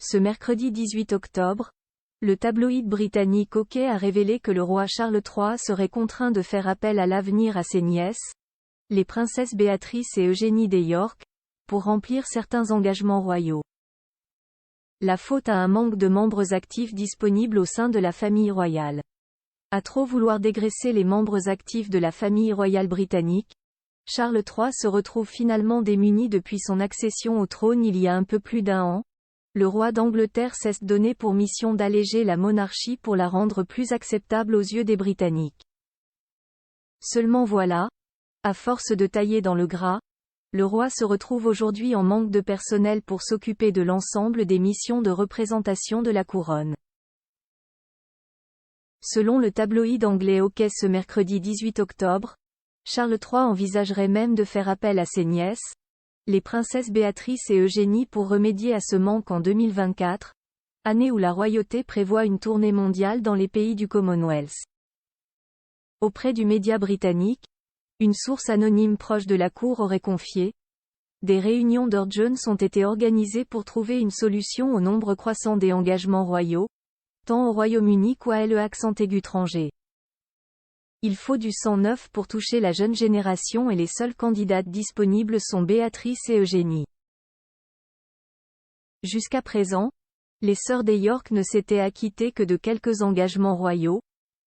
Ce mercredi 18 octobre, le tabloïd britannique OK a révélé que le roi Charles III serait contraint de faire appel à l'avenir à ses nièces, les princesses Béatrice et Eugénie des York, pour remplir certains engagements royaux. La faute à un manque de membres actifs disponibles au sein de la famille royale. À trop vouloir dégraisser les membres actifs de la famille royale britannique, Charles III se retrouve finalement démuni depuis son accession au trône il y a un peu plus d'un an. Le roi d'Angleterre s'est donné pour mission d'alléger la monarchie pour la rendre plus acceptable aux yeux des Britanniques. Seulement voilà, à force de tailler dans le gras, le roi se retrouve aujourd'hui en manque de personnel pour s'occuper de l'ensemble des missions de représentation de la couronne. Selon le tabloïd anglais OK ce mercredi 18 octobre, Charles III envisagerait même de faire appel à ses nièces, les princesses Béatrice et Eugénie pour remédier à ce manque en 2024, année où la royauté prévoit une tournée mondiale dans les pays du Commonwealth. Auprès du média britannique, une source anonyme proche de la cour aurait confié: des réunions d'urgence ont été organisées pour trouver une solution au nombre croissant des engagements royaux, tant au Royaume-Uni qu'à l'étranger. Il faut du sang neuf pour toucher la jeune génération et les seules candidates disponibles sont Béatrice et Eugénie. Jusqu'à présent, les sœurs des York ne s'étaient acquittées que de quelques engagements royaux,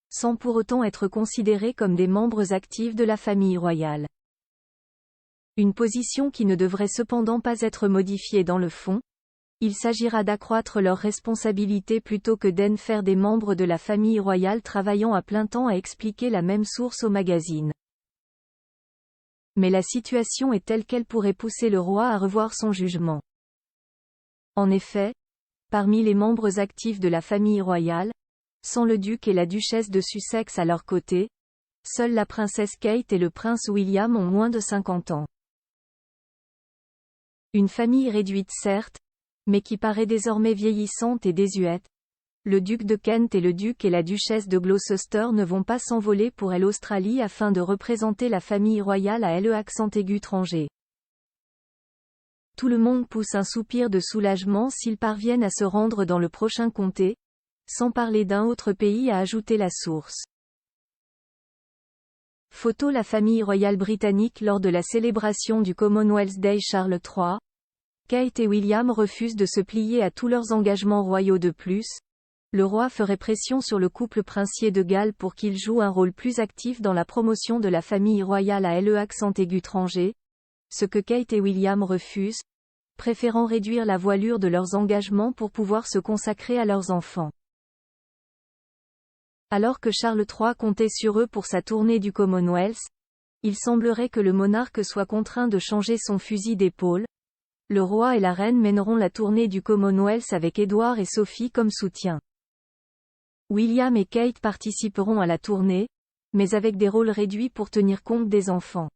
sans pour autant être considérées comme des membres actifs de la famille royale. Une position qui ne devrait cependant pas être modifiée dans le fond. Il s'agira d'accroître leurs responsabilités plutôt que d'en faire des membres de la famille royale travaillant à plein temps, a expliqué la même source au magazine. Mais la situation est telle qu'elle pourrait pousser le roi à revoir son jugement. En effet, parmi les membres actifs de la famille royale, sans le duc et la duchesse de Sussex à leur côté, seule la princesse Kate et le prince William ont moins de 50 ans. Une famille réduite certes, mais qui paraît désormais vieillissante et désuète. Le duc de Kent et le duc et la duchesse de Gloucester ne vont pas s'envoler pour l'Australie afin de représenter la famille royale à l'étranger. Tout le monde pousse un soupir de soulagement s'ils parviennent à se rendre dans le prochain comté, sans parler d'un autre pays, a ajouté la source. Photo: la famille royale britannique lors de la célébration du Commonwealth Day. Charles III, Kate et William refusent de se plier à tous leurs engagements royaux. De plus, le roi ferait pression sur le couple princier de Galles pour qu'il joue un rôle plus actif dans la promotion de la famille royale à l'étranger, ce que Kate et William refusent, préférant réduire la voilure de leurs engagements pour pouvoir se consacrer à leurs enfants. Alors que Charles III comptait sur eux pour sa tournée du Commonwealth, il semblerait que le monarque soit contraint de changer son fusil d'épaule. Le roi et la reine mèneront la tournée du Commonwealth avec Édouard et Sophie comme soutien. William et Kate participeront à la tournée, mais avec des rôles réduits pour tenir compte des enfants.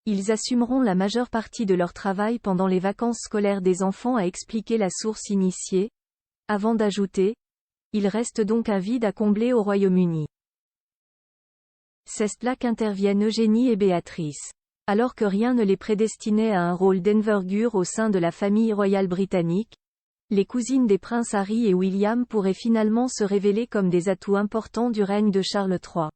Ils assumeront la majeure partie de leur travail pendant les vacances scolaires des enfants, a expliqué la source initiée, avant d'ajouter: il reste donc un vide à combler au Royaume-Uni. C'est là qu'interviennent Eugénie et Béatrice. Alors que rien ne les prédestinait à un rôle d'envergure au sein de la famille royale britannique, les cousines des princes Harry et William pourraient finalement se révéler comme des atouts importants du règne de Charles III.